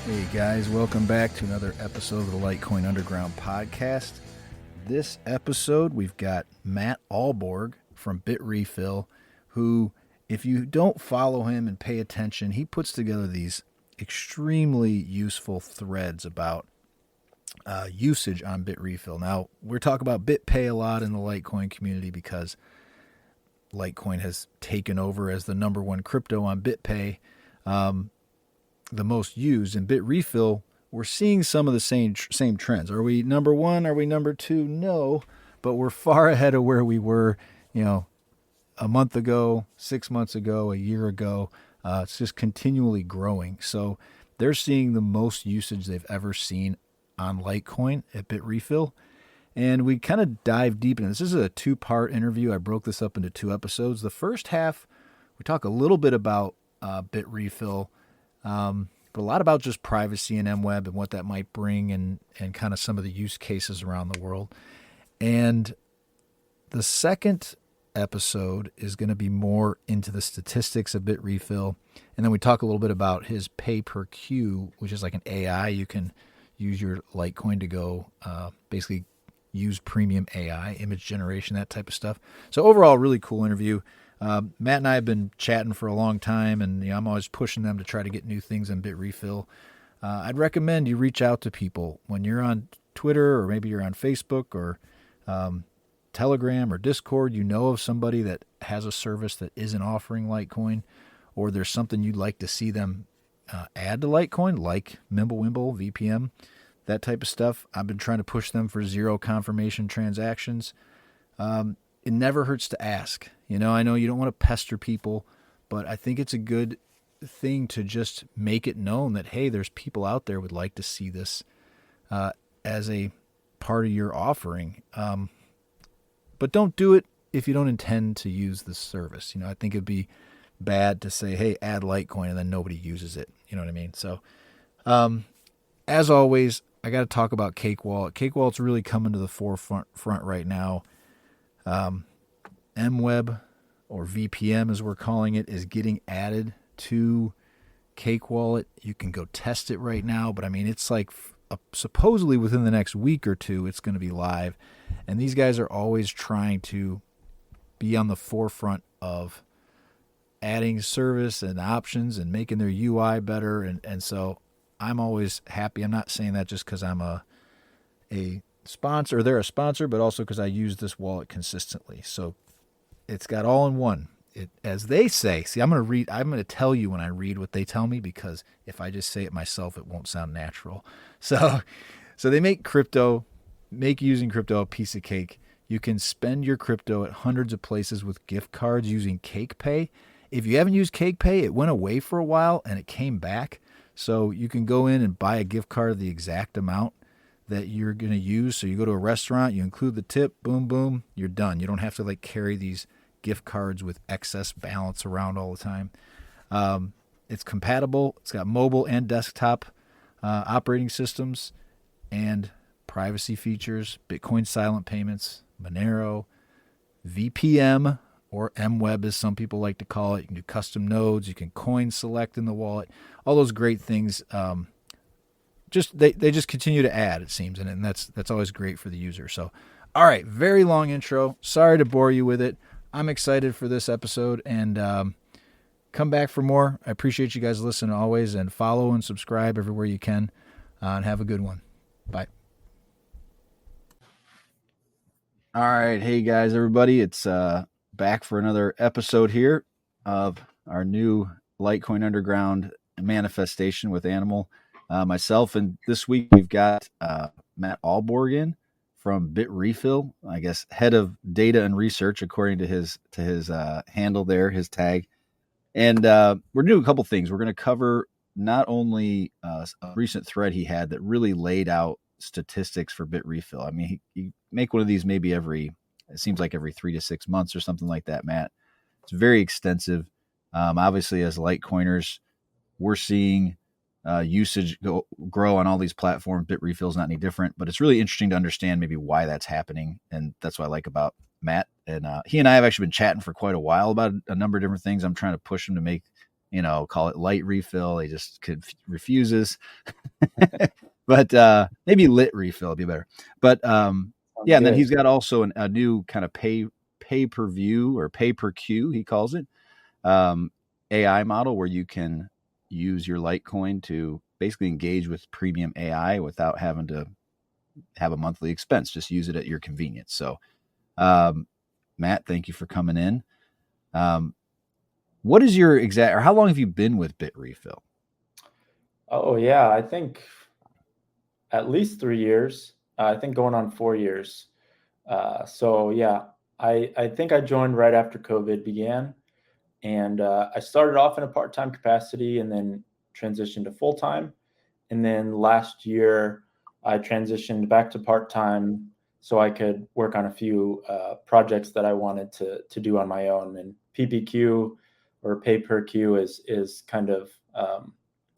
Hey guys, welcome back to another episode of the Litecoin Underground podcast. This episode, we've got Matt Ahlborg from Bitrefill, who, if you don't follow him and pay attention, he puts together these extremely useful threads about usage on Bitrefill. Now, we're talking about BitPay a lot in the Litecoin community because Litecoin has taken over as the number one crypto on BitPay. The most used. In Bitrefill, we're seeing some of the same trends. Are we number one? Are we number two? No, but we're far ahead of where we were, a month ago, 6 months ago, a year ago. It's just continually growing. So they're seeing the most usage they've ever seen on Litecoin at Bitrefill. And we kind of dive deep into this. This is a two-part interview. I broke this up into two episodes. The first half, we talk a little bit about Bitrefill, but a lot about just privacy and MWeb and what that might bring and kind of some of the use cases around the world. And the second episode is going to be more into the statistics of Bitrefill. And then we talk a little bit about his pay per queue, which is like an AI. You can use your Litecoin to go basically use premium AI, image generation, that type of stuff. So overall, really cool interview. Matt and I have been chatting for a long time, and I'm always pushing them to try to get new things in Bitrefill. I'd recommend you reach out to people when you're on Twitter, or maybe you're on Facebook or Telegram or Discord. You know of somebody that has a service that isn't offering Litecoin, or there's something you'd like to see them add to Litecoin, like Mimblewimble, VPM, that type of stuff. I've been trying to push them for zero confirmation transactions. It never hurts to ask. I know you don't want to pester people, but I think it's a good thing to just make it known that, hey, there's people out there who would like to see this as a part of your offering. But don't do it if you don't intend to use this service. I think it'd be bad to say, hey, add Litecoin, and then nobody uses it. You know what I mean? So, as always, I got to talk about Cake Wallet. Cake Wallet's really coming to the forefront right now. MWeb, or VPM as we're calling it, is getting added to Cake Wallet. You can go test it right now, but it's like supposedly within the next week or two it's going to be live. And these guys are always trying to be on the forefront of adding service and options and making their UI better. And so I'm always happy. I'm not saying that just because I'm a sponsor, they're a sponsor, but also because I use this wallet consistently. So it's got all in one. As they say, I'm going to tell you when I read what they tell me, because if I just say it myself, it won't sound natural. So they make using crypto a piece of cake. You can spend your crypto at hundreds of places with gift cards using Cake Pay. If you haven't used Cake Pay, it went away for a while and it came back. So you can go in and buy a gift card of the exact amount that you're going to use. So you go to a restaurant, you include the tip, boom, boom, you're done. You don't have to carry these gift cards with excess balance around all the time. It's compatible. It's got mobile and desktop operating systems and privacy features, Bitcoin silent payments, Monero, VPM, or MWeb as some people like to call it. You can do custom nodes. You can coin select in the wallet. All those great things. They just continue to add, it seems, and that's always great for the user. So, all right, very long intro. Sorry to bore you with it. I'm excited for this episode, and come back for more. I appreciate you guys listening always, and follow and subscribe everywhere you can, and have a good one. Bye. All right, hey guys, everybody, it's back for another episode here of our new Litecoin Underground manifestation with Animal. Myself, and this week we've got Matt Ahlborg in from Bitrefill, I guess head of data and research according to his handle there, his tag. And we're doing a couple things. We're going to cover not only a recent thread he had that really laid out statistics for Bitrefill. He make one of these maybe it seems like every 3 to 6 months or something like that, Matt. It's very extensive. Obviously, as Litecoiners, we're seeing usage grow on all these platforms. Bitrefill is not any different, but it's really interesting to understand maybe why that's happening. And that's what I like about Matt. And he and I have actually been chatting for quite a while about a number of different things. I'm trying to push him to make call it light refill. He just refuses. But maybe lit refill would be better. But Sounds yeah, and then good. he's got also a new kind of pay per view or pay per queue, he calls it, um, AI model where you can use your Litecoin to basically engage with premium AI without having to have a monthly expense. Just use it at your convenience. So, Matt, thank you for coming in. Um, what is your exact, or how long have you been with Bitrefill? Oh yeah, I think at least 3 years. I think going on 4 years. So yeah, I think I joined right after COVID began, and I started off in a part-time capacity and then transitioned to full-time. And then last year, I transitioned back to part-time so I could work on a few projects that I wanted to do on my own. And PPQ or pay per queue is kind of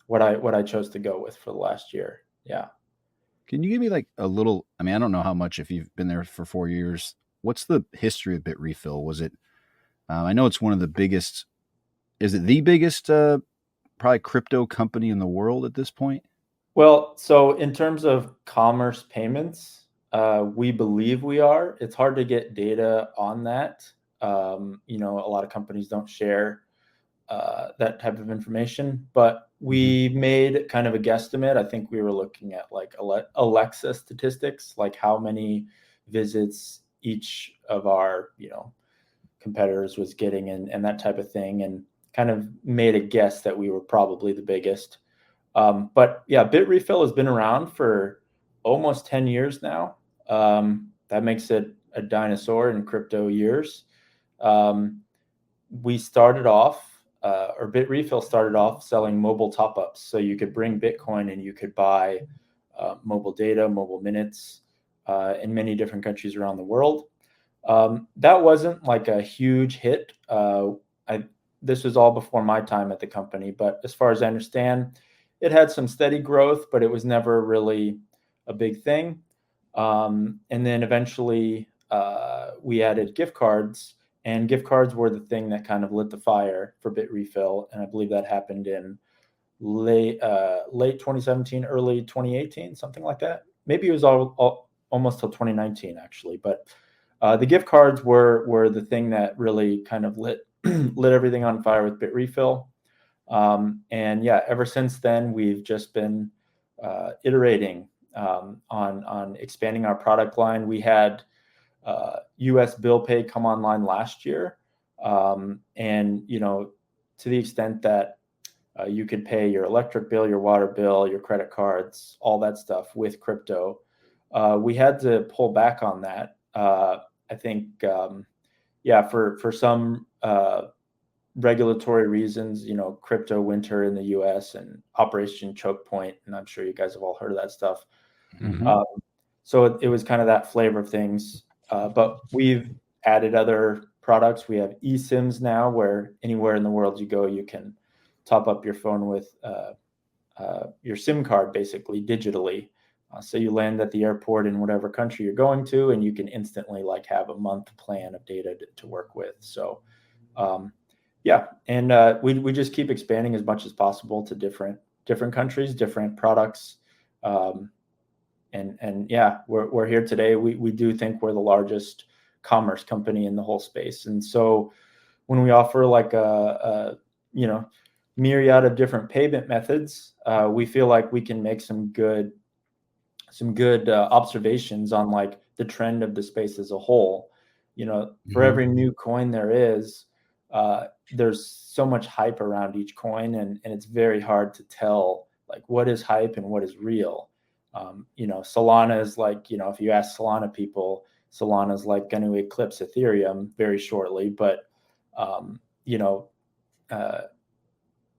what I chose to go with for the last year. Yeah. Can you give me like a little? I mean, I don't know how much if you've been there for 4 years. What's the history of Bitrefill? Was it? I know it's one of the biggest. Is it the biggest, probably crypto company in the world at this point? Well, so in terms of commerce payments, we believe we are. It's hard to get data on that. A lot of companies don't share that type of information, but Mm-hmm. we made kind of a guesstimate. I think we were looking at like Alexa statistics, like how many visits each of our, competitors was getting and that type of thing, and kind of made a guess that we were probably the biggest. But yeah, Bitrefill has been around for almost 10 years now. That makes it a dinosaur in crypto years. Um, we started off, or Bitrefill started off selling mobile top ups. So you could bring Bitcoin and you could buy mobile data, mobile minutes in many different countries around the world. That wasn't like a huge hit. I, this was all before my time at the company, but as far as I understand, it had some steady growth, but it was never really a big thing. And then eventually we added gift cards, and gift cards were the thing that kind of lit the fire for Bitrefill. And I believe that happened in late 2017, early 2018, something like that. Maybe it was almost till 2019 actually, but the gift cards were the thing that really kind of lit lit everything on fire with Bitrefill. And yeah, ever since then we've just been iterating on expanding our product line. We had U.S. bill pay come online last year, and to the extent that you could pay your electric bill, your water bill, your credit cards, all that stuff with crypto. We had to pull back on that. I think, yeah, for some regulatory reasons, crypto winter in the U.S. and Operation Choke Point, and I'm sure you guys have all heard of that stuff. Mm-hmm. Um, so it was kind of that flavor of things. But we've added other products. We have eSIMs now, where anywhere in the world you go, you can top up your phone with your SIM card, basically digitally. So you land at the airport in whatever country you're going to, and you can instantly like have a month plan of data to work with. So um, yeah, and we just keep expanding as much as possible to different countries, different products. Um, and yeah, we're here today. We do think we're the largest commerce company in the whole space, and so when we offer like a myriad of different payment methods, we feel like we can make some good observations on like the trend of the space as a whole. For Mm-hmm. every new coin there's so much hype around each coin, and it's very hard to tell like what is hype and what is real. Solana is like, if you ask Solana people, Solana is like going to eclipse Ethereum very shortly, but um, you know, uh,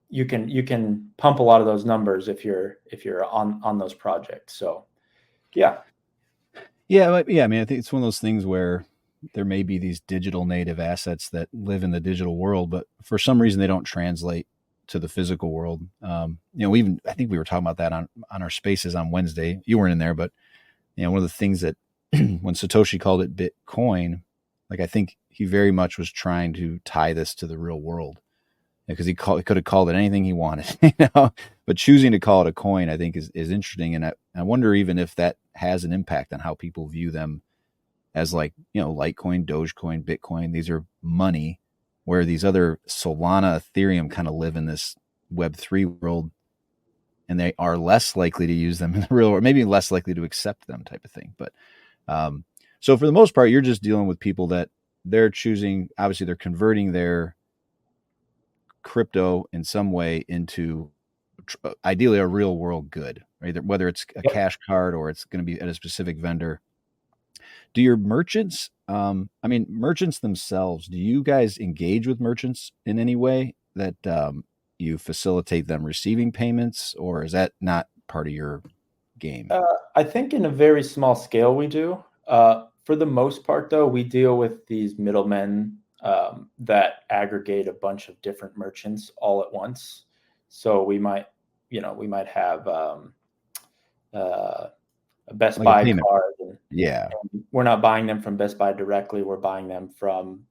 you can pump a lot of those numbers if you're on those projects. So yeah. Yeah. I mean, I think it's one of those things where there may be these digital native assets that live in the digital world, but for some reason they don't translate to the physical world. I think we were talking about that on our spaces on Wednesday. You weren't in there, but one of the things that when Satoshi called it Bitcoin, like I think he very much was trying to tie this to the real world. because he could have called it anything he wanted, you know. But choosing to call it a coin, I think, is interesting, and I wonder even if that has an impact on how people view them as, like, you know, Litecoin, Dogecoin, Bitcoin. These are money, where these other Solana, Ethereum kind of live in this Web3 world, and they are less likely to use them in the real world, maybe less likely to accept them, type of thing. But so for the most part, you're just dealing with people that they're choosing. Obviously, they're converting their crypto in some way into ideally a real world good, right? Whether it's a Yep. cash card or it's going to be at a specific vendor. Do your merchants, I mean, merchants themselves, do you guys engage with merchants in any way that you facilitate them receiving payments, or is that not part of your game? Uh, I think in a very small scale we do. For the most part, though, we deal with these middlemen that aggregate a bunch of different merchants all at once. So we might have uh, a Best Like a Buy payment? card, Yeah. and we're not buying them from Best Buy directly. We're buying them from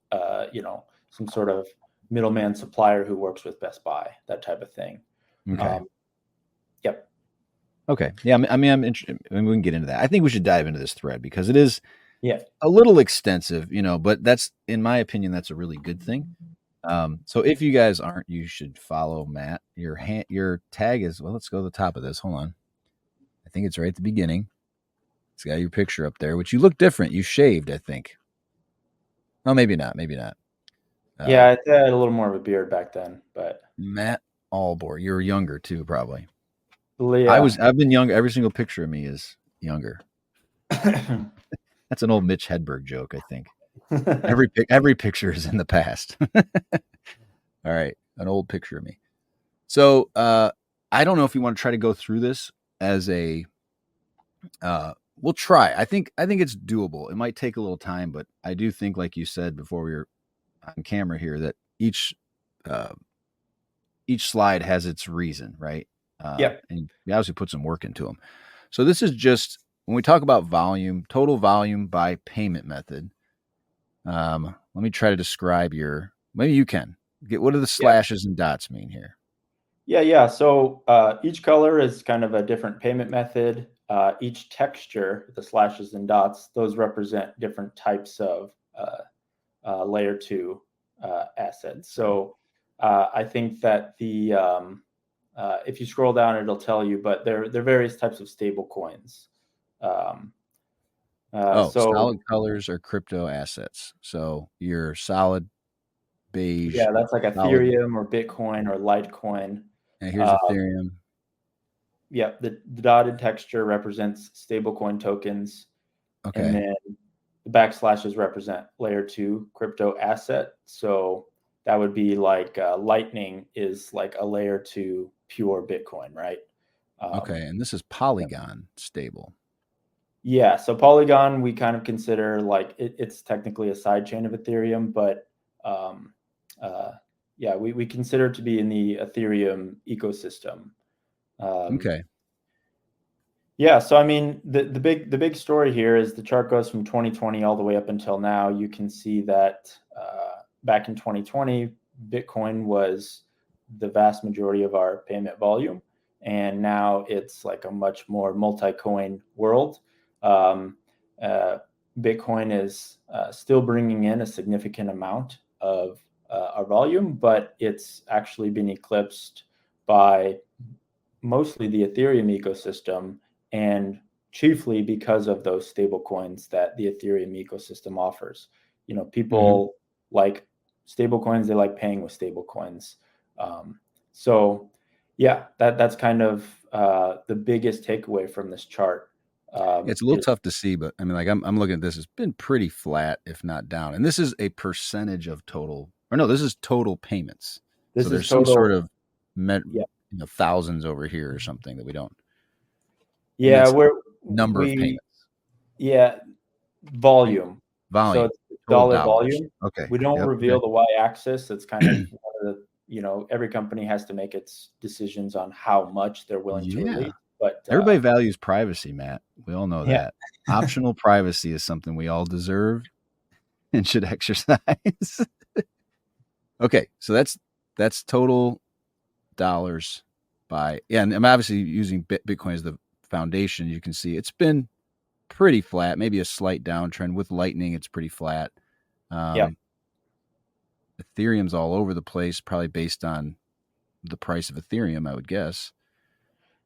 some sort of middleman supplier who works with Best Buy, that type of thing. Okay. Um, yep. Okay. Yeah. I mean, I'm interested. I mean, we can get into that. I think we should dive into this thread because it is Yeah. a little extensive, you know, but that's, in my opinion, that's a really good thing. So if you guys aren't, you should follow Matt. Your tag is, well, let's go to the top of this. Hold on. I think it's right at the beginning. It's got your picture up there, which you look different. You shaved, I think. Oh, maybe not. Maybe not. Yeah, I had a little more of a beard back then, but Matt Ahlborg. You were younger too, probably. yeah. I've been young. Every single picture of me is younger. That's an old Mitch Hedberg joke, I think. Every picture is in the past. All right, an old picture of me. So I don't know if you want to try to go through this as a. We'll try. I think it's doable. It might take a little time, but I do think, like you said before we were on camera here, that uh, each slide has its reason, right? Yep. And you obviously put some work into them. So this is just when we talk about volume, total volume by payment method. Let me try to describe your. Maybe you can get, what do the Yeah. slashes and dots mean here? Yeah. So each color is kind of a different payment method. Each texture, the slashes and dots, those represent different types of layer two assets. So I think that if you scroll down, it'll tell you, but they're various types of stable coins. Um, so Solid colors are crypto assets. So your solid beige, yeah, that's like solid. Ethereum or Bitcoin or Litecoin. And here's Uh, Ethereum. yeah, the dotted texture represents stablecoin tokens, and Okay. then the backslashes represent layer two crypto asset. So that would be like Lightning is like a layer two pure Bitcoin, right? Um, Okay. And this is yeah. Polygon stable. Yeah, so Polygon we kind of consider like it's technically a side chain of Ethereum, but um, uh, yeah, we consider it to be in the Ethereum ecosystem. Um, Okay. yeah, so I mean the big story here is the chart goes from 2020 all the way up until now. You can see that back in 2020, Bitcoin was the vast majority of our payment volume, and now it's like a much more multi-coin world. Um, uh, Bitcoin is still bringing in a significant amount of our volume, but it's actually been eclipsed by mostly the Ethereum ecosystem, and chiefly because of those stable coins that the Ethereum ecosystem offers. Mm-hmm. People like stable coins, they like paying with stable coins. Um, so yeah, that's kind of the biggest takeaway from this chart. It's a little Is tough to see, but I mean, like I'm looking at this. It's been pretty flat, if not down. And this is a percentage of total, or no, this is total payments. So this is there's some sort total. of Yeah. thousands over here or something that we don't, and Yeah, that's we're number of we payments. yeah, You, volume. So volume, it's total dollar dollars. volume. Okay. We don't Yep. reveal Okay. the y-axis. It's kind of one of the, every company has to make its decisions on how much they're willing to Yeah. release. But Everybody values privacy, Matt. We all know yeah, that. Optional privacy is something we all deserve and should exercise. Okay. So that's total dollars and I'm obviously using Bitcoin as the foundation. You can see it's been pretty flat, maybe a slight downtrend. With Lightning, it's pretty flat. Yeah. Ethereum's all over the place, probably based on the price of Ethereum, I would guess.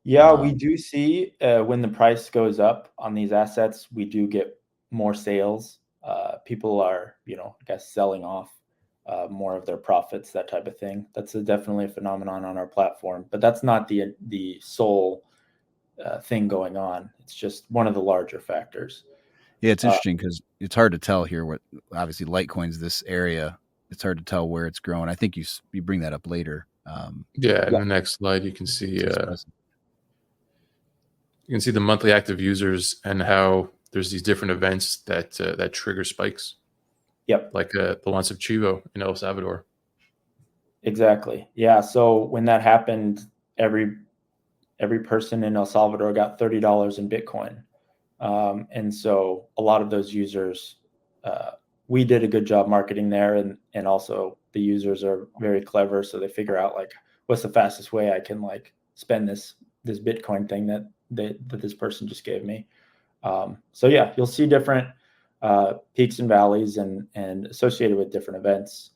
Yeah, we do see when the price goes up on these assets, we do get more sales. People are, I guess, selling off more of their profits, that type of thing. That's definitely a phenomenon on our platform, but that's not the sole thing going on. It's just one of the larger factors. Yeah, it's interesting because it's hard to tell here what, obviously, Litecoin's this area. It's hard to tell where it's growing. I think you bring that up later. Yeah, in the next slide, you can see the monthly active users and how there's these different events that trigger spikes. Yep. Like the launch of Chivo in El Salvador. Exactly. Yeah. So when that happened, every person in El Salvador got $30 in Bitcoin. And so a lot of those users, we did a good job marketing there, and also the users are very clever. So they figure out like, what's the fastest way I can like spend this Bitcoin thing that this person just gave me. So yeah, you'll see different peaks and valleys and associated with different events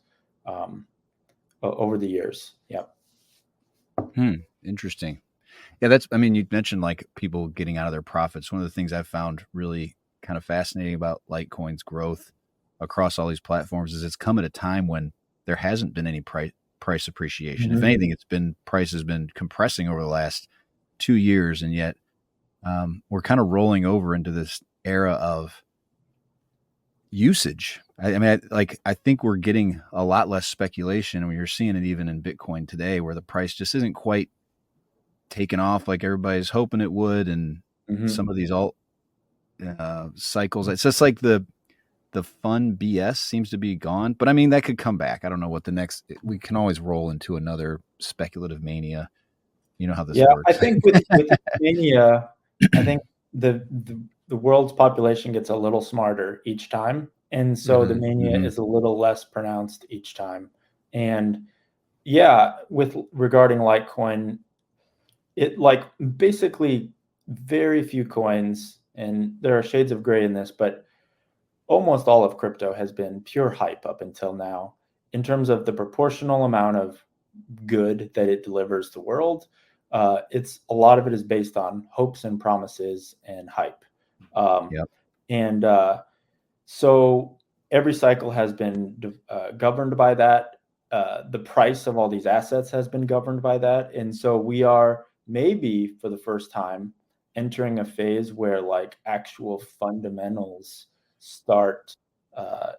over the years. Yeah. Interesting. Yeah, you mentioned like people getting out of their profits. One of the things I've found really kind of fascinating about Litecoin's growth across all these platforms is it's come at a time when there hasn't been any price appreciation. If anything, price has been compressing over the last 2 years, and yet we're kind of rolling over into this era of usage. I think we're getting a lot less speculation, and you're seeing it even in Bitcoin today, where the price just isn't quite taken off like everybody's hoping it would, and some of these alt cycles. It's just like the fun BS seems to be gone, but I mean that could come back. I don't know what we can always roll into another speculative mania. You know how this works. I think with mania, I think the world's population gets a little smarter each time, and so the mania is a little less pronounced each time. And yeah, regarding Litecoin, it like basically very few coins, and there are shades of gray in this, but almost all of crypto has been pure hype up until now in terms of the proportional amount of good that it delivers the world. It's a lot of it is based on hopes and promises and hype. And so every cycle has been governed by that. The price of all these assets has been governed by that. And so we are maybe for the first time entering a phase where like actual fundamentals start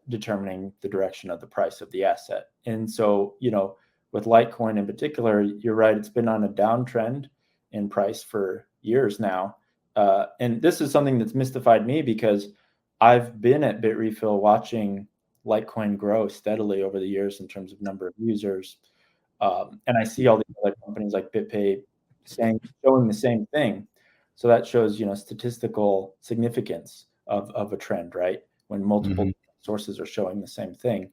determining the direction of the price of the asset. And so, with Litecoin in particular, you're right, it's been on a downtrend in price for years now. And this is something that's mystified me because I've been at Bitrefill watching Litecoin grow steadily over the years in terms of number of users. And I see all these other companies like BitPay showing the same thing. So that shows, statistical significance of a trend, right? When multiple sources are showing the same thing.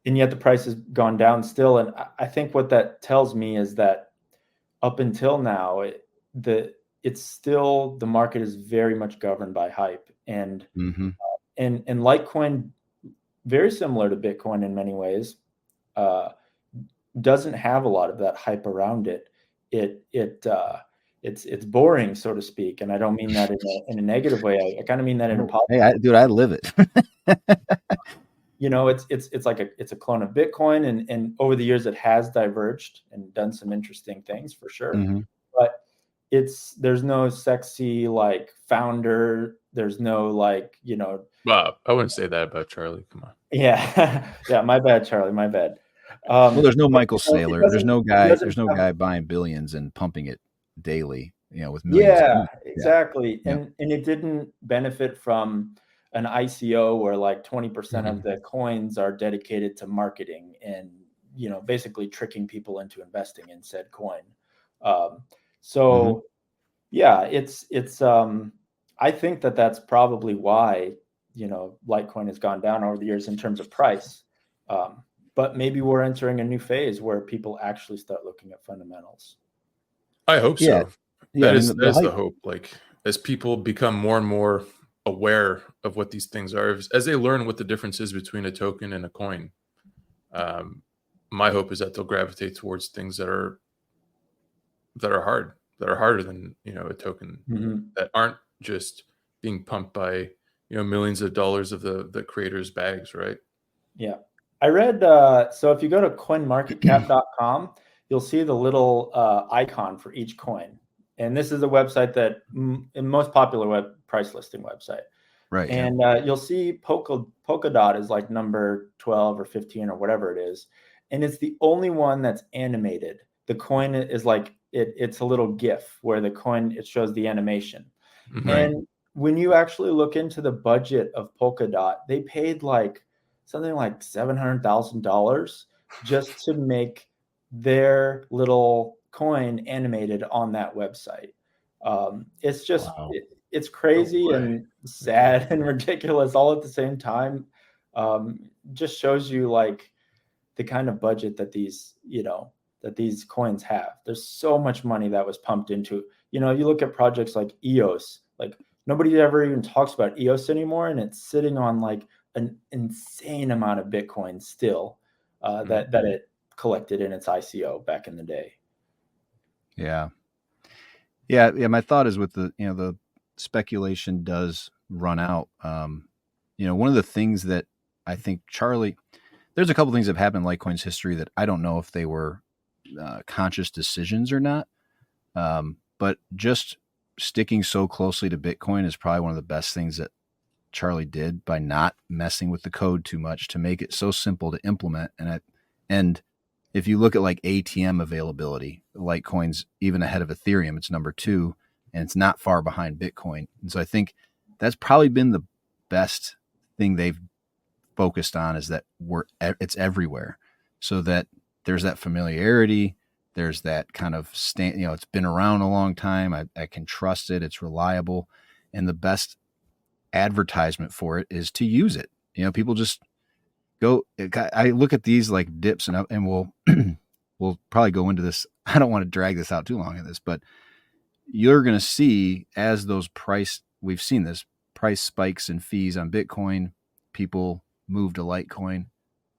And yet the price has gone down still. And I think what that tells me is that up until now, it's still, the market is very much governed by hype. And Litecoin, very similar to Bitcoin in many ways, doesn't have a lot of that hype around it. It's boring, so to speak, and I don't mean that in a negative way. I kind of mean that in a positive. Hey, I live it. It's like it's a clone of Bitcoin, and over the years it has diverged and done some interesting things for sure. But there's no sexy like founder. There's no like Wow, I wouldn't say that about Charlie. Come on. Yeah, yeah. My bad, Charlie. My bad. Well, there's no Michael Saylor. There's no guy buying billions and pumping it daily. With millions. Yeah, exactly. And it didn't benefit from an ICO where like 20% of the coins are dedicated to marketing and basically tricking people into investing in said coin. Yeah, it's I think that's probably why Litecoin has gone down over the years in terms of price. but maybe we're entering a new phase where people actually start looking at fundamentals. I hope Yeah. so. Yeah. I mean, That is the hype. hope. Like as people become more and more aware of what these things are, as they learn what the difference is between a token and a coin, my hope is that they'll gravitate towards things that are hard, that are harder than a token, that aren't just being pumped by millions of dollars of the creators' bags, right? Yeah. I read, so if you go to coinmarketcap.com, you'll see the little icon for each coin. And this is a website that most popular web price listing website. Right. And you'll see Polkadot is like number 12 or 15 or whatever it is. And it's the only one that's animated. The coin is like, it's a little GIF where the coin, it shows the animation. Mm-hmm. And when you actually look into the budget of Polkadot, they paid like something like $700,000 just to make their little coin animated on that website. It's just, Wow. it's crazy No way. and sad and ridiculous all at the same time. Just shows you like the kind of budget that these coins have. There's so much money that was pumped into. You look at projects like EOS, like nobody ever even talks about EOS anymore, and it's sitting on like an insane amount of Bitcoin still that it collected in its ICO back in the day. Yeah. Yeah. My thought is with the speculation does run out. One of the things that I think there's a couple things that have happened in Litecoin's history that I don't know if they were conscious decisions or not. But just sticking so closely to Bitcoin is probably one of the best things that Charlie did by not messing with the code too much to make it so simple to implement. And if you look at like ATM availability, Litecoin's even ahead of Ethereum. It's number 2, and it's not far behind Bitcoin. And so I think that's probably been the best thing they've focused on, is that it's everywhere, so that there's that familiarity. There's that kind of it's been around a long time. I can trust it. It's reliable. And the best advertisement for it is to use it. People just go. I look at these like dips and we'll we'll probably go into this. I don't want to drag this out too long in this, but you're going to see as those we've seen this price spikes and fees on Bitcoin, people move to Litecoin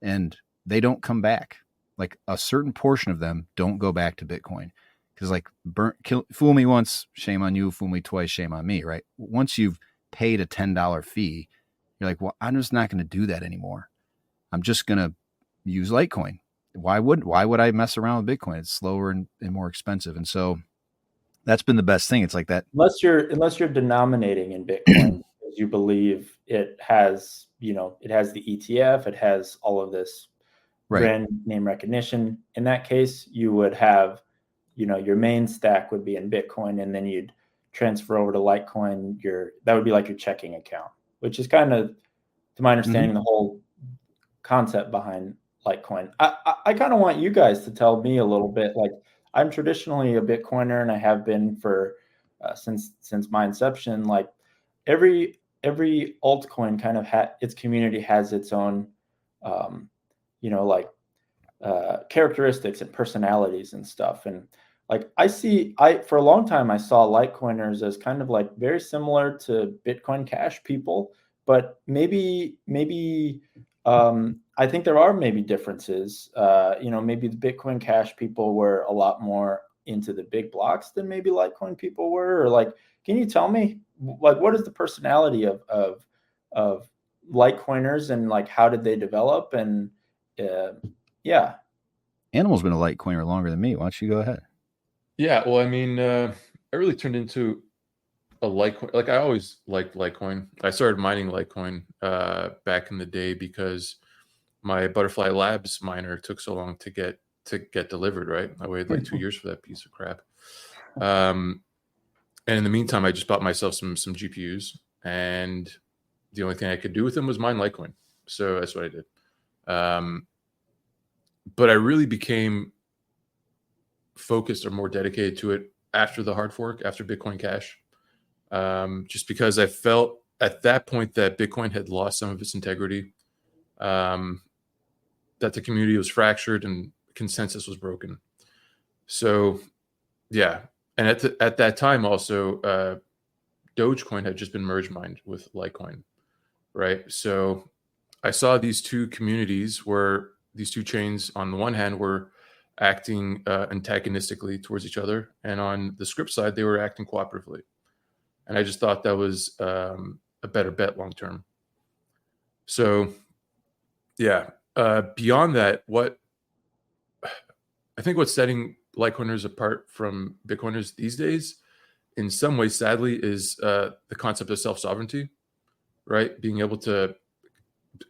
and they don't come back. Like a certain portion of them don't go back to Bitcoin because like fool me once, shame on you. Fool me twice, shame on me. Right? Once you've paid a $10 fee, you're like, well, I'm just not going to do that anymore. I'm just going to use Litecoin. Why would I mess around with Bitcoin? It's slower and more expensive. And so that's been the best thing. It's like that. Unless you're denominating in Bitcoin because you believe it has, it has the ETF, it has all of this brand name recognition. In that case, you would have, your main stack would be in Bitcoin, and then you'd transfer over to Litecoin. That would be like your checking account, which is kind of, to my understanding, the whole concept behind Litecoin. I kind of want you guys to tell me a little bit. Like, I'm traditionally a Bitcoiner, and I have been for since my inception. Like every altcoin kind of its community has its own, characteristics and personalities and stuff. And like for a long time, I saw Litecoiners as kind of like very similar to Bitcoin Cash people, but maybe I think there are maybe differences. Maybe the Bitcoin Cash people were a lot more into the big blocks than maybe Litecoin people were. Or like, can you tell me like what is the personality of Litecoiners, and like how did they develop? And yeah. Animal's been a Litecoiner longer than me. Why don't you go ahead? Yeah, well, I mean, I really turned into a Litecoin. Like I always liked Litecoin. I started mining Litecoin back in the day because my Butterfly Labs miner took so long to get delivered. Right, I waited like 2 years for that piece of crap. And in the meantime, I just bought myself some GPUs, and the only thing I could do with them was mine Litecoin. So that's what I did. But I really became focused or more dedicated to it after the hard fork, after Bitcoin Cash, just because I felt at that point that Bitcoin had lost some of its integrity. That that the community was fractured and consensus was broken. So, yeah. And at that time also, Dogecoin had just been merge mined with Litecoin, right? So I saw these two communities where these two chains on the one hand were acting antagonistically towards each other, and on the script side they were acting cooperatively. And I just thought that was a better bet long term. So yeah, beyond that, what I think what's setting Litecoiners apart from Bitcoiners these days, in some ways, sadly, is the concept of self-sovereignty, right? Being able to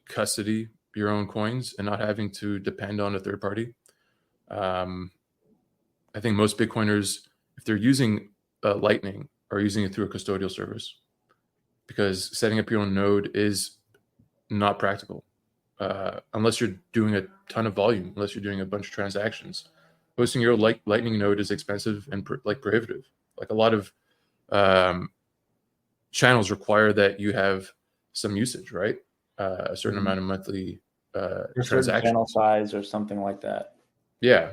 custody your own coins and not having to depend on a third party. I think most Bitcoiners, if they're using Lightning, are using it through a custodial service, because setting up your own node is not practical unless you're doing a ton of volume, unless you're doing a bunch of transactions. Hosting your Lightning node is expensive and prohibitive. Like a lot of channels require that you have some usage, right? A certain amount of monthly certain channel size or something like that. Yeah.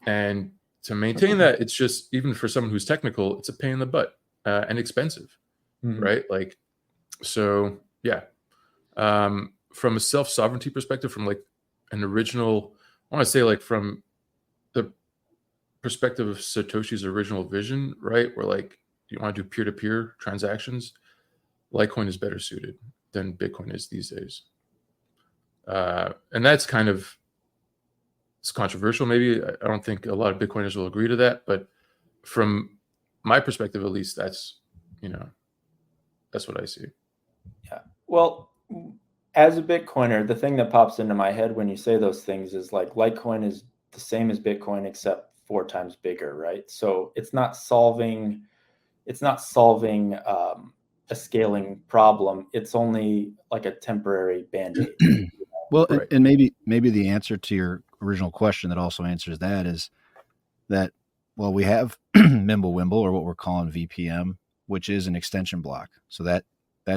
And to maintain that, it's just, even for someone who's technical, it's a pain in the butt and expensive, right? Like, so yeah. From a self-sovereignty perspective, from like an original, I want to say like from the perspective of Satoshi's original vision, right? Where like you want to do peer-to-peer transactions, Litecoin is better suited than Bitcoin is these days. And that's kind of, it's controversial. Maybe I don't think a lot of Bitcoiners will agree to that, but from my perspective, at least, that's what I see. Yeah. Well, as a Bitcoiner, the thing that pops into my head when you say those things is like Litecoin is the same as Bitcoin except 4 times bigger, right? So it's not solving a scaling problem. It's only like a temporary band-aid. Well, Right. and maybe the answer to your original question that also answers that is that, well, we have Mimblewimble, or what we're calling VPM, which is an extension block. So that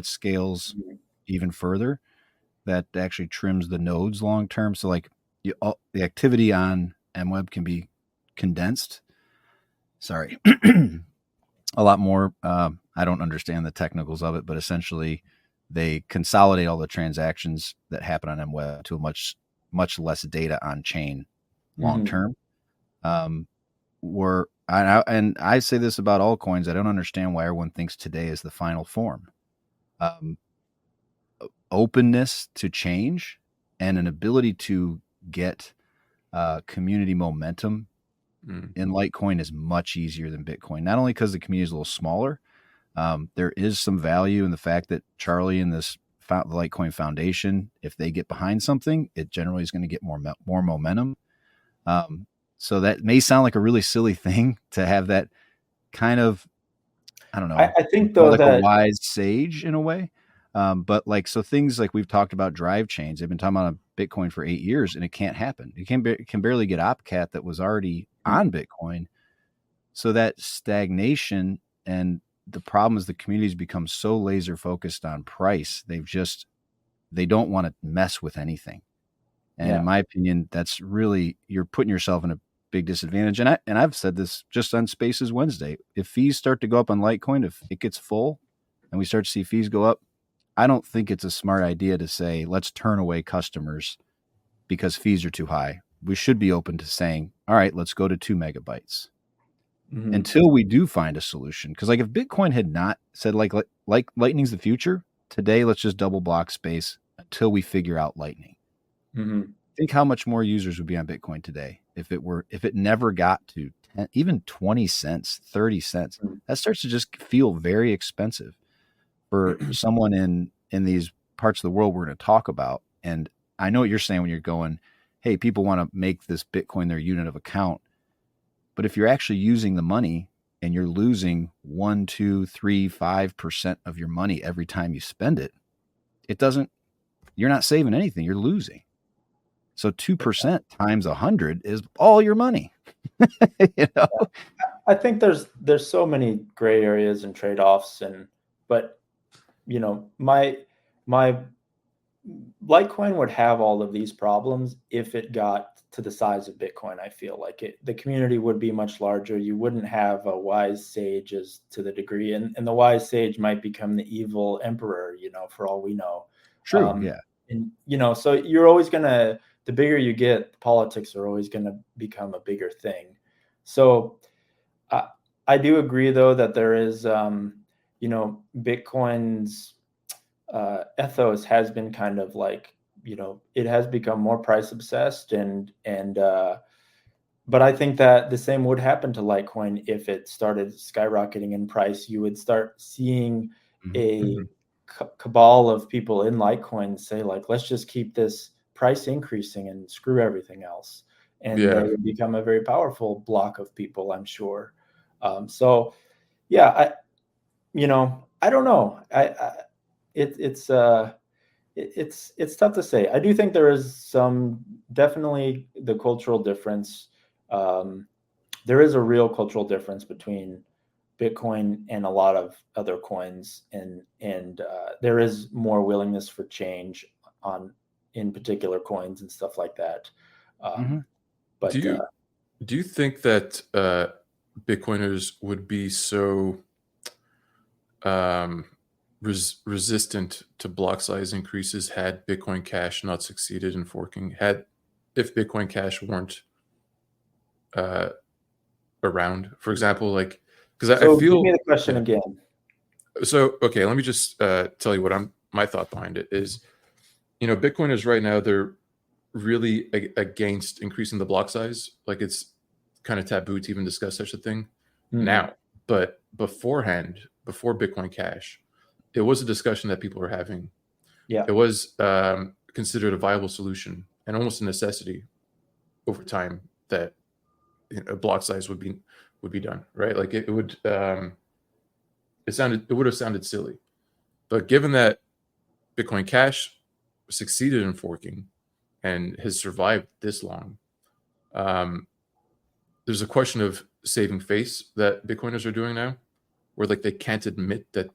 scales even further. That actually trims the nodes long term. So like the activity on MWeb can be condensed. Sorry. A lot more. I don't understand the technicals of it, but essentially they consolidate all the transactions that happen on MWeb to a much less data on chain long term. And I say this about all coins. I don't understand why everyone thinks today is the final form. Openness to change and an ability to get community momentum in Litecoin is much easier than Bitcoin. Not only because the community is a little smaller, there is some value in the fact that Charlie and the Litecoin Foundation, if they get behind something, it generally is going to get more momentum. So that may sound like a really silly thing to have that kind of, I don't know. I think though like that a wise sage in a way. But like, so things like we've talked about drive chains, they've been talking about Bitcoin for 8 years and it can't happen. You can barely get Opcat that was already on Bitcoin. So that stagnation, and the problem is the community's become so laser focused on price. They don't want to mess with anything. And in my opinion, that's really, you're putting yourself in a big disadvantage. And I've said this just on Spaces Wednesday. If fees start to go up on Litecoin, if it gets full and we start to see fees go up, I don't think it's a smart idea to say, let's turn away customers because fees are too high. We should be open to saying, all right, let's go to 2 megabytes until we do find a solution. Because like if Bitcoin had not said like Lightning's the future, today let's just double block space until we figure out Lightning. Think how much more users would be on Bitcoin today if it never got to 10, even 20 cents, 30 cents. That starts to just feel very expensive for someone in these parts of the world we're going to talk about. And I know what you're saying when you're going, hey, people want to make this Bitcoin their unit of account. But if you're actually using the money and you're losing 1, 2, 3, 5% of your money every time you spend it, you're not saving anything. You're losing. So 2% times 100 is all your money. I think there's so many gray areas and trade-offs, but my Litecoin would have all of these problems if it got to the size of Bitcoin. I feel like the community would be much larger. You wouldn't have a wise sage as to the degree, and the wise sage might become the evil emperor, for all we know. True. Yeah. And, so you're always the bigger you get, the politics are always going to become a bigger thing. So I do agree, though, that there is, Bitcoin's ethos has been kind of like, it has become more price obsessed, but I think that the same would happen to Litecoin if it started skyrocketing in price. You would start seeing a cabal of people in Litecoin say, like, let's just keep this price increasing and screw everything else. And they would become a very powerful block of people, I'm sure. So, yeah, I don't know. It's tough to say. I do think there is definitely the cultural difference. There is a real cultural difference between Bitcoin and a lot of other coins, and there is more willingness for change in particular coins and stuff like that. But do you think that Bitcoiners would be so resistant to block size increases had Bitcoin Cash not succeeded in forking? If Bitcoin Cash weren't around, for example, like, because I feel. Give me the question again. So okay, let me just tell you what my thought behind it is. Bitcoiners right now, they're really against increasing the block size. Like, it's kind of taboo to even discuss such a thing now. But beforehand, before Bitcoin Cash, it was a discussion that people were having. Yeah, it was considered a viable solution and almost a necessity over time that a block size would be done, right? Like, it would it would have sounded silly, but given that Bitcoin Cash succeeded in forking and has survived this long, there's a question of saving face that Bitcoiners are doing now, where, like, they can't admit that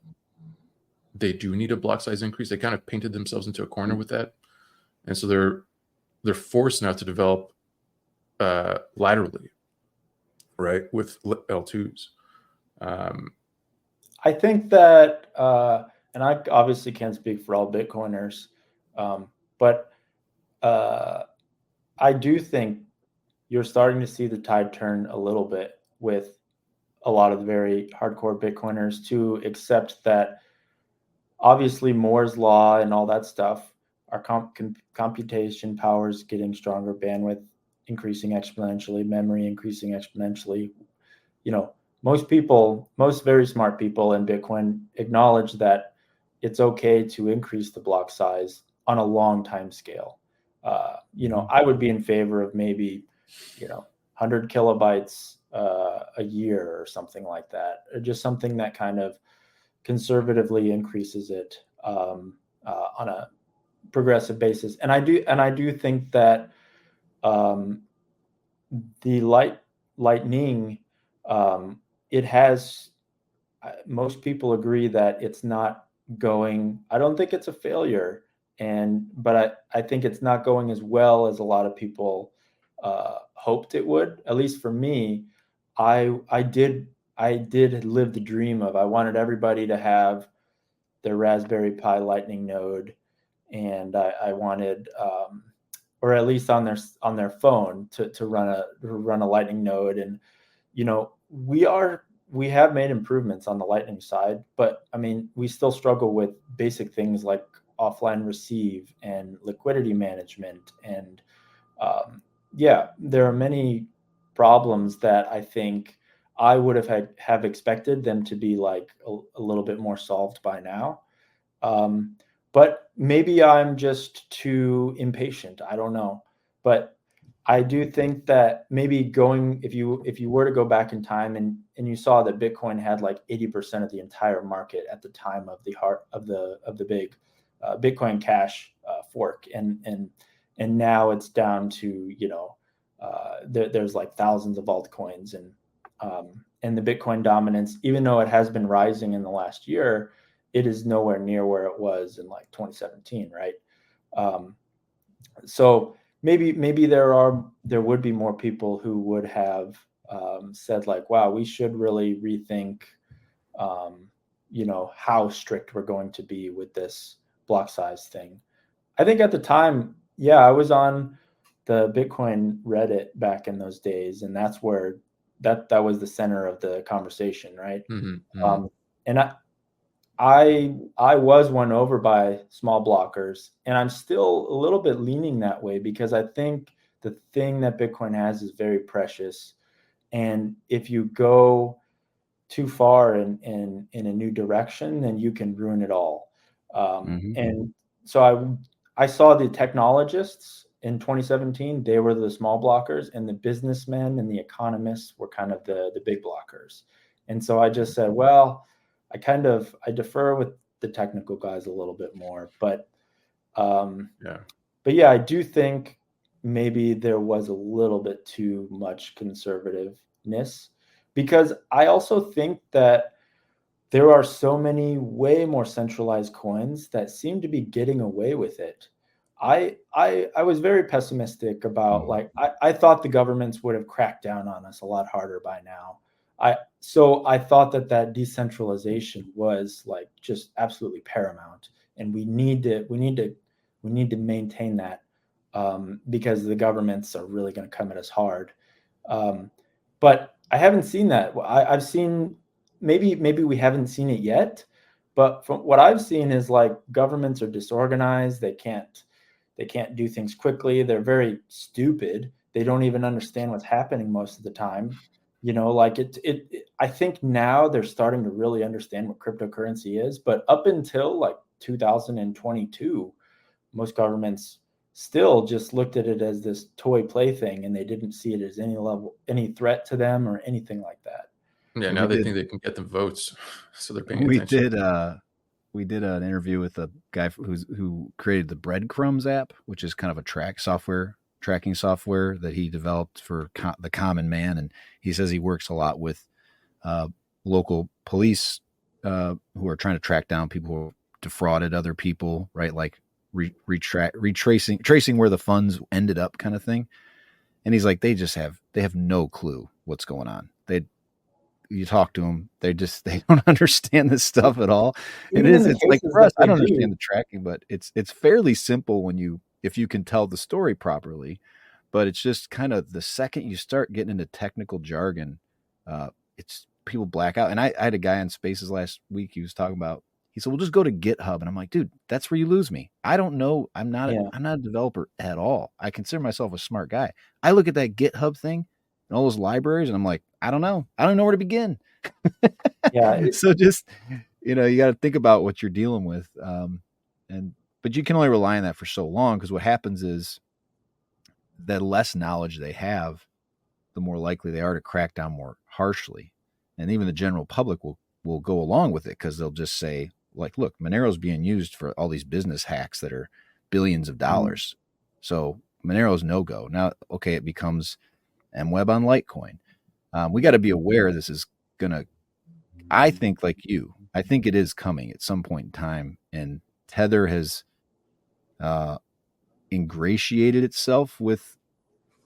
they do need a block size increase. They kind of painted themselves into a corner with that, and so they're forced now to develop laterally, right, with L2s. I think that, and I obviously can't speak for all Bitcoiners, but I do think you're starting to see the tide turn a little bit with a lot of the very hardcore Bitcoiners to accept that obviously Moore's law and all that stuff, our computation powers getting stronger, bandwidth increasing exponentially, memory increasing exponentially. Most very smart people in Bitcoin acknowledge that it's okay to increase the block size on a long time scale. I would be in favor of maybe, 100 kilobytes a year or something like that, or just something that kind of conservatively increases it on a progressive basis. And I do think that the lightning, it has, most people agree that it's not going, I don't think it's a failure, but I think it's not going as well as a lot of people hoped it would. At least for me, I did live the dream of, I wanted everybody to have their Raspberry Pi Lightning node, and I wanted, or at least on their phone, to run a Lightning node. And we have made improvements on the Lightning side, but I mean, we still struggle with basic things like offline receive and liquidity management, and there are many problems that I think I would have expected them to be like a little bit more solved by now. But maybe I'm just too impatient. I don't know. But I do think that maybe if you were to go back in time and you saw that Bitcoin had like 80% of the entire market at the time of the big Bitcoin Cash fork, and now it's down to, there's like thousands of altcoins, and the Bitcoin dominance, even though it has been rising in the last year, it is nowhere near where it was in like 2017, right? So maybe there would be more people who would have said like, wow, we should really rethink, how strict we're going to be with this block size thing. I think at the time, yeah, I was on the Bitcoin Reddit back in those days, and that's where that was the center of the conversation, right? And I was won over by small blockers, and I'm still a little bit leaning that way because I think the thing that Bitcoin has is very precious, and if you go too far in a new direction, then you can ruin it all. And so I saw the technologists in 2017; they were the small blockers, and the businessmen and the economists were kind of the big blockers. And so I just said, well, I defer with the technical guys a little bit more, but yeah, I do think maybe there was a little bit too much conservativeness, because I also think that there are so many way more centralized coins that seem to be getting away with it. I was very pessimistic about, like, I thought the governments would have cracked down on us a lot harder by now. I thought that decentralization was like just absolutely paramount, and we need to maintain that, because the governments are really going to come at us hard. But I haven't seen that. I've seen, maybe we haven't seen it yet, but from what I've seen is like governments are disorganized. They can't do things quickly. They're very stupid. They don't even understand what's happening most of the time. Like I think now they're starting to really understand what cryptocurrency is, but up until like 2022, most governments still just looked at it as this toy plaything, and they didn't see it as any threat to them or anything like that. Yeah, now they think they can get the votes, so they're paying We attention. we did an interview with a guy who created the Breadcrumbs app, which is kind of a tracking software that he developed for the common man, and he says he works a lot with local police who are trying to track down people who defrauded other people, right? Like tracing where the funds ended up, kind of thing. And he's like, they have no clue what's going on. You talk to them, they don't understand this stuff at all. Even in the It's like cases for us, that I they don't do, understand the tracking, but it's fairly simple if you can tell the story properly. But it's just kind of the second you start getting into technical jargon, it's people black out. And I had a guy on Spaces last week. He was talking about. He said, "Well, just go to GitHub," and I'm like, "Dude, that's where you lose me. I don't know. I'm not yeah, a developer at all. I consider myself a smart guy. I look at that GitHub thing and all those libraries, and I'm like, I don't know. I don't know where to begin." yeah, So just you got to think about what you're dealing with, but you can only rely on that for so long, because what happens is the less knowledge they have, the more likely they are to crack down more harshly, and even the general public will go along with it, because they'll just say, like, look, Monero's being used for all these business hacks that are billions of dollars, so Monero's no go. Now, okay, it becomes MWeb on Litecoin. We got to be aware this is gonna. I think, like you, I think it is coming at some point in time, and Tether has ingratiated itself with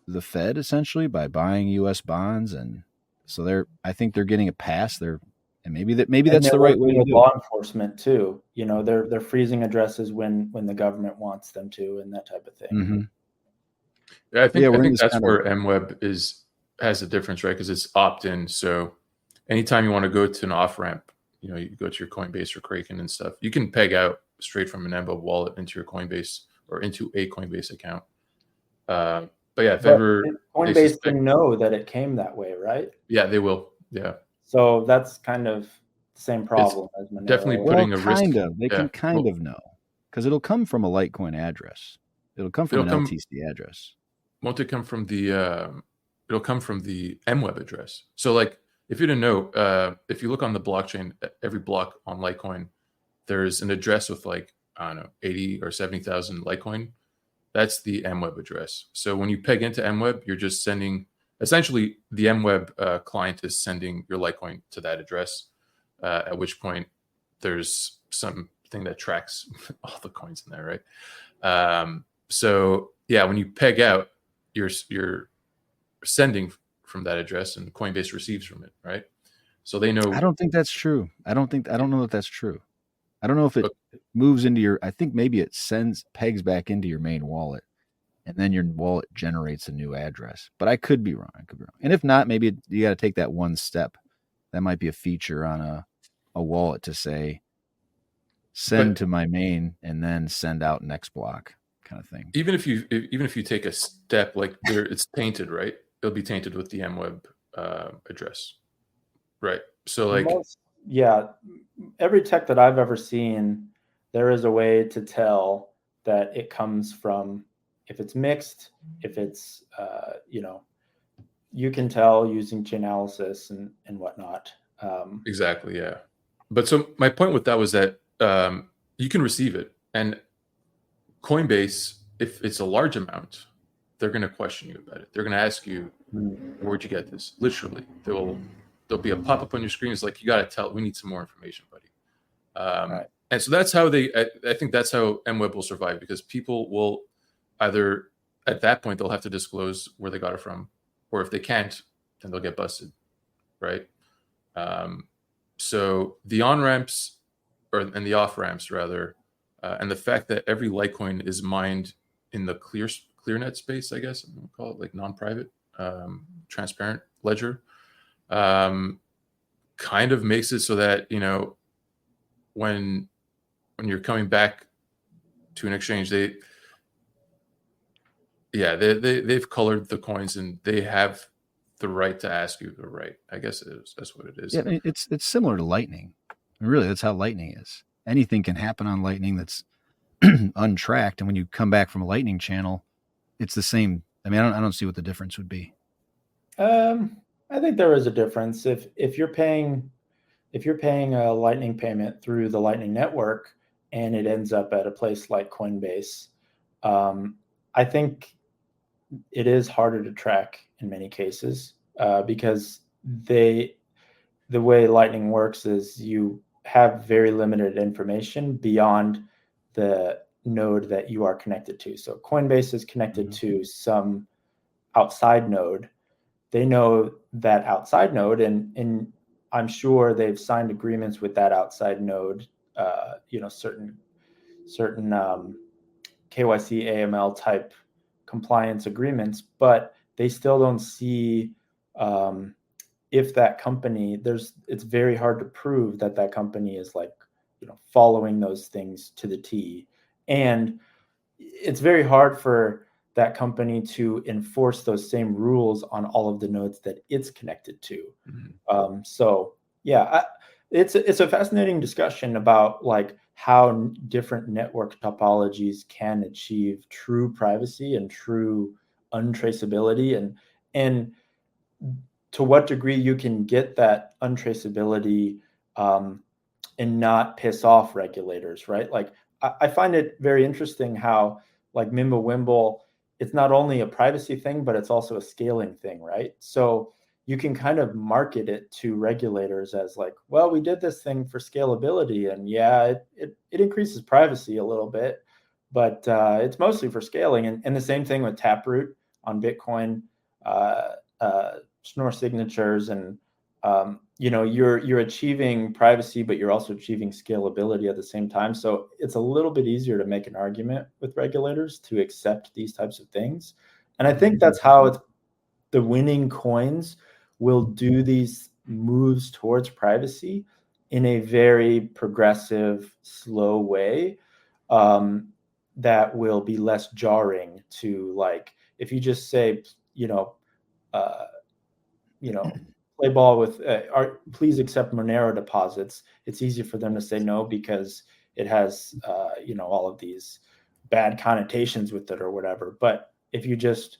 the Fed essentially by buying U.S. bonds, and so I think they're getting a pass there, and maybe and that's they're the right way working to with do it. law enforcement too. They're freezing addresses when the government wants them to, and that type of thing. Mm-hmm. Yeah, I Yeah, we're in think this that's kind where MWeb has a difference, right? Because it's opt-in. So anytime you want to go to an off-ramp, you go to your Coinbase or Kraken and stuff, you can peg out straight from an MWeb wallet into your Coinbase or into a Coinbase account. But yeah, if But ever they Coinbase suspect, can know that it came that way, right? yeah, they will. Yeah, So that's kind of the same it's problem as definitely Monero. well, putting a risk. kind of. They Yeah, can kind well, of know, because it'll come from a Litecoin address. It'll come from it'll an come. LTC address. Won't it come from the? It'll come from the MWeb address. So, like, if you didn't know, if you look on the blockchain, every block on Litecoin, there's an address with like, I don't know, 80 or 70,000 Litecoin. That's the MWeb address. So when you peg into MWeb, you're just sending, essentially the MWeb client is sending your Litecoin to that address, at which point there's something that tracks all the coins in there, right? So yeah, when you peg out, you're sending from that address, and Coinbase receives from it, right? So they know. I don't think that's true. I don't know that that's true. I don't know if it moves into your, I think maybe it pegs back into your main wallet, and then your wallet generates a new address. But I could be wrong. And if not, maybe you got to take that one step. That might be a feature on a wallet to say, send to my main and then send out next block kind of thing. Even if you take a step like there, it's tainted, right? It'll be tainted with the MWeb address, right? So like, every tech that I've ever seen, there is a way to tell that it comes from, if it's mixed, if it's you can tell using Chainalysis and whatnot. Exactly, yeah. But so my point with that was that you can receive it, and Coinbase, if it's a large amount, they're going to question you about it. They're going to ask you, where'd you get this? Literally, there'll be a pop-up on your screen. It's like, you got to tell, we need some more information, buddy. Right. And so that's how I think that's how MWeb will survive, because people will either, at that point, they'll have to disclose where they got it from, or if they can't, then they'll get busted, right? So the on-ramps, and the off-ramps rather, and the fact that every Litecoin is mined in the ClearNet space, I guess I'm gonna call it, like non-private, transparent ledger, kind of makes it so that, when you're coming back to an exchange, they've colored the coins, and they have the right to ask you the right. I guess that's what it is. Yeah, it's similar to Lightning. Really, that's how Lightning is. Anything can happen on Lightning that's untracked, and when you come back from a Lightning channel, it's the same. I mean, I don't see what the difference would be. I think there is a difference. If you're paying a Lightning payment through the Lightning network and it ends up at a place like Coinbase, I think it is harder to track in many cases, because the way Lightning works is you have very limited information beyond the node that you are connected to. So Coinbase is connected to some outside node. They know that outside node, and I'm sure they've signed agreements with that outside node, certain KYC, AML type compliance agreements, but they still don't see if that company, it's very hard to prove that company is following those things to the T. And it's very hard for that company to enforce those same rules on all of the nodes that it's connected to. So yeah, it's a fascinating discussion about how different network topologies can achieve true privacy and true untraceability, and to what degree you can get that untraceability and not piss off regulators, right? I find it very interesting how Mimblewimble, it's not only a privacy thing, but it's also a scaling thing, right? So you can kind of market it to regulators as well, we did this thing for scalability, and yeah, it increases privacy a little bit, but it's mostly for scaling. And the same thing with Taproot on Bitcoin, Schnorr signatures, and you're achieving privacy, but you're also achieving scalability at the same time. So it's a little bit easier to make an argument with regulators to accept these types of things. And I think that's how the winning coins will do these moves towards privacy in a very progressive, slow way, that will be less jarring to if you just say, play ball with, please accept Monero deposits. It's easy for them to say no because it has, all of these bad connotations with it or whatever. But if you just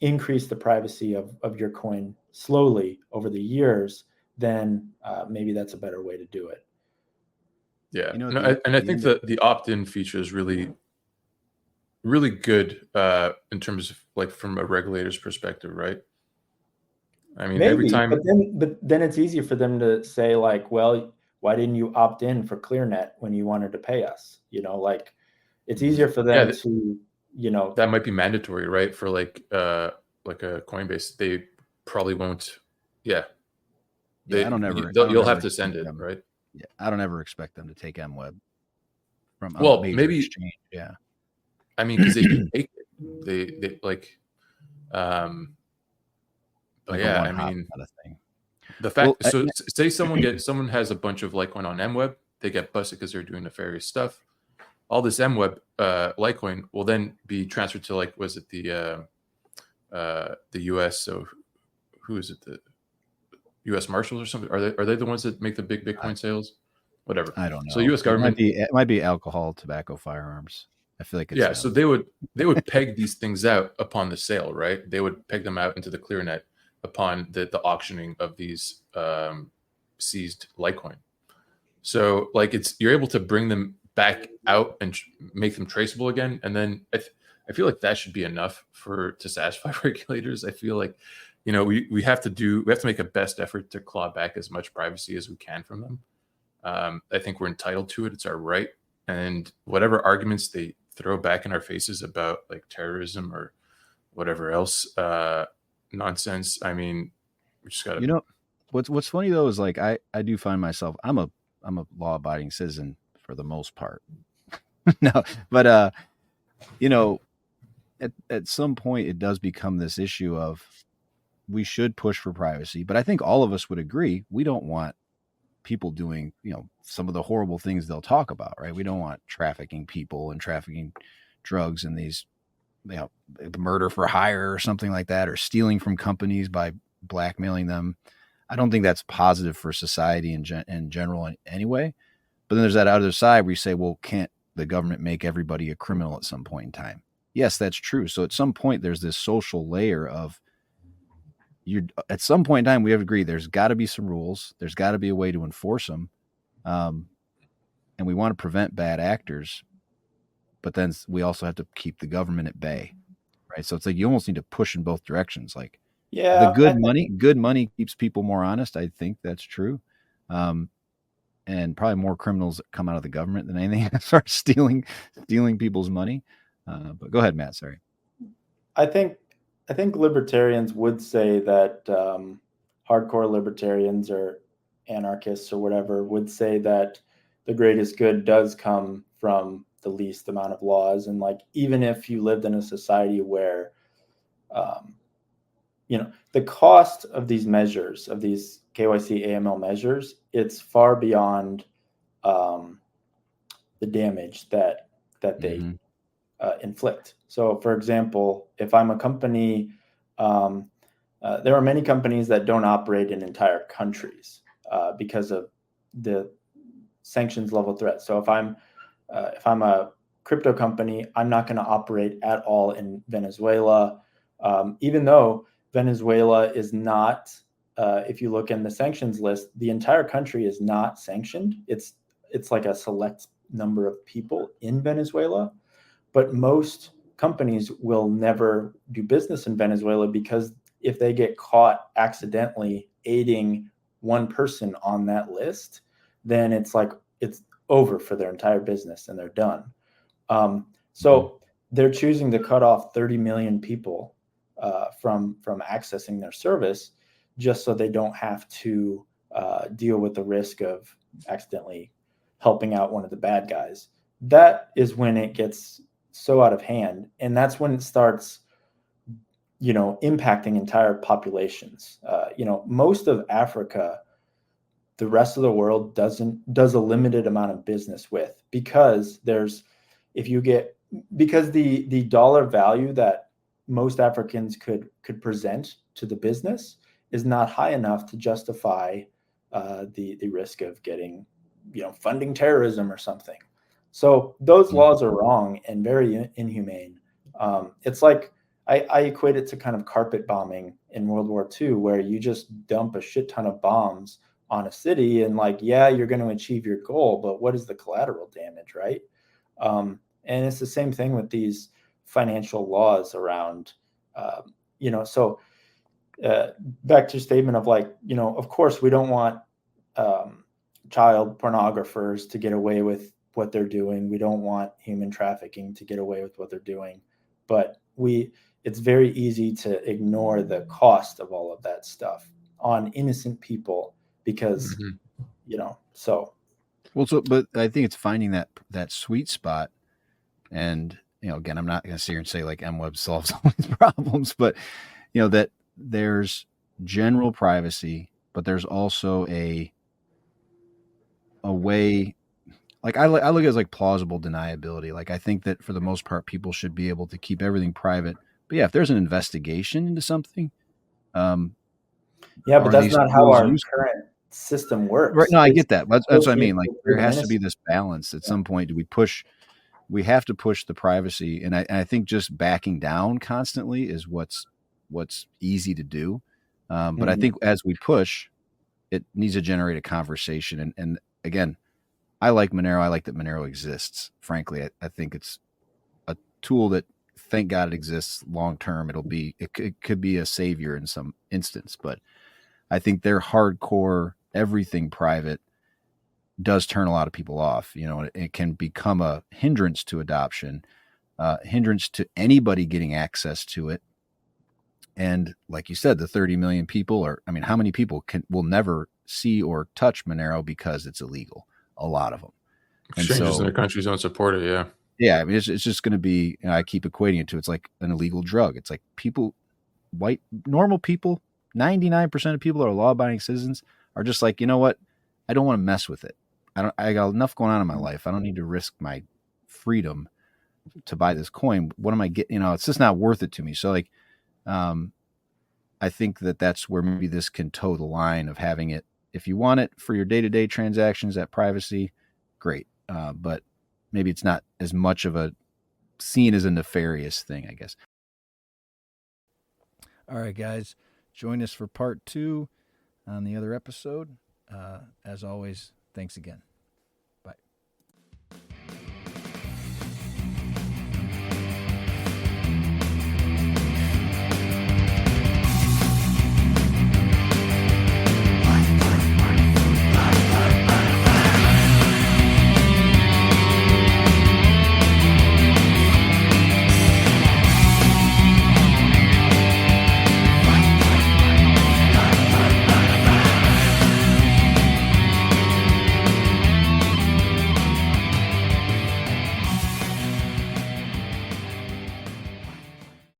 increase the privacy of your coin slowly over the years, then maybe that's a better way to do it. Yeah, I think the opt-in feature is really, really good in terms of from a regulator's perspective, right? I mean, maybe, every time, but then it's easy for them to say well, why didn't you opt in for ClearNet when you wanted to pay us? It's easier for them to, that might be mandatory, right? For like a Coinbase, they probably won't. Yeah. You'll have to send it, right? Yeah. I don't ever expect them to take MWeb from well, a major maybe exchange. Yeah. I mean, because if you take it, they like, but yeah, I mean, kind of thing. the fact. So say someone has a bunch of Litecoin on MWeb, they get busted because they're doing nefarious stuff. All this MWeb Litecoin will then be transferred to, like, was it the U.S. So who is it? The U.S. Marshals or something? Are they the ones that make the big Bitcoin sales? Whatever. I don't know. So U.S. government, it might be alcohol, tobacco, firearms. I feel like it's yeah. So they would peg these things out upon the sale, right? They would peg them out into the clearnet upon the auctioning of these seized Litecoin. So like you're able to bring them back out and make them traceable again, and then I feel like that should be enough to satisfy regulators. I feel like, we have to make a best effort to claw back as much privacy as we can from them. I think we're entitled to it. It's our right. And whatever arguments they throw back in our faces about like terrorism or whatever else nonsense, I mean, we just got to. What's funny though is, like, I do find myself, I'm a law-abiding citizen for the most part. No, but at some point it does become this issue of, we should push for privacy, but I think all of us would agree we don't want people doing, some of the horrible things they'll talk about, right? We don't want trafficking people and trafficking drugs and these, murder for hire or something like that, or stealing from companies by blackmailing them. I don't think that's positive for society in general anyway. But then there's that other side where you say, well, can't the government make everybody a criminal at some point in time? Yes, that's true. So at some point there's this social layer of, at some point in time, we have to agree there's got to be some rules. There's got to be a way to enforce them. And we want to prevent bad actors, but then we also have to keep the government at bay, right? So it's like you almost need to push in both directions. Like, yeah, good money keeps people more honest. I think that's true. And probably more criminals that come out of the government than anything start stealing people's money. But go ahead, Matt. Sorry. I think libertarians would say that hardcore libertarians or anarchists or whatever would say that the greatest good does come from the least amount of laws. And like, even if you lived in a society where, the cost of these measures, of these KYC AML measures, it's far beyond the damage that they inflict. So, for example, if I'm a company, there are many companies that don't operate in entire countries because of the sanctions level threat. So if I'm a crypto company, I'm not going to operate at all in Venezuela, even though Venezuela is not. If you look in the sanctions list, the entire country is not sanctioned. It's like a select number of people in Venezuela. But most companies will never do business in Venezuela, because if they get caught accidentally aiding one person on that list, then it's over for their entire business and they're done. So they're choosing to cut off 30 million people from accessing their service, just so they don't have to deal with the risk of accidentally helping out one of the bad guys. That is when it gets so out of hand, and that's when it starts, impacting entire populations. Most of Africa, the rest of the world does a limited amount of business with, because the dollar value that most Africans could present to the business is not high enough to justify the risk of getting, funding terrorism or something. So those laws are wrong and very inhumane. It's like, I equate it to kind of carpet bombing in World War II, where you just dump a shit ton of bombs on a city and you're going to achieve your goal, but what is the collateral damage, right? And it's the same thing with these financial laws around, so back to your statement of of course we don't want child pornographers to get away with what they're doing. We don't want human trafficking to get away with what they're doing. But it's very easy to ignore the cost of all of that stuff on innocent people because, so. Well, but I think it's finding that sweet spot. And, again, I'm not going to sit here and say like MWeb solves all these problems, but, that there's general privacy, but there's also a way, like I look at it as like plausible deniability. Like I think that for the most part, people should be able to keep everything private. But yeah, if there's an investigation into something, but that's not how our current system works. Right? No, I get that. That's what I mean. Like there has to be this balance. At some point, we have to push the privacy, and I think just backing down constantly is what's easy to do. But I think as we push, it needs to generate a conversation. And again, I like Monero. I like that Monero exists. Frankly, I think it's a tool that, thank God, it exists long term. It could be a savior in some instance, but I think their hardcore everything private does turn a lot of people off. It can become a hindrance to adoption, hindrance to anybody getting access to it. And like you said, the 30 million people how many people will never see or touch Monero because it's illegal? A lot of them. Exchanges in their countries don't support it. Yeah. Yeah. I mean, it's just going to be, I keep equating it to, it's like an illegal drug. It's like normal people, 99% of people that are law abiding citizens are just like, you know what? I don't want to mess with it. I got enough going on in my life. I don't need to risk my freedom to buy this coin. What am I getting? It's just not worth it to me. So like, I think that's where maybe this can toe the line of having it. If you want it for your day-to-day transactions, that privacy, great. But maybe it's not as much of a seen as a nefarious thing, I guess. All right, guys, join us for part 2 on the other episode. As always, thanks again.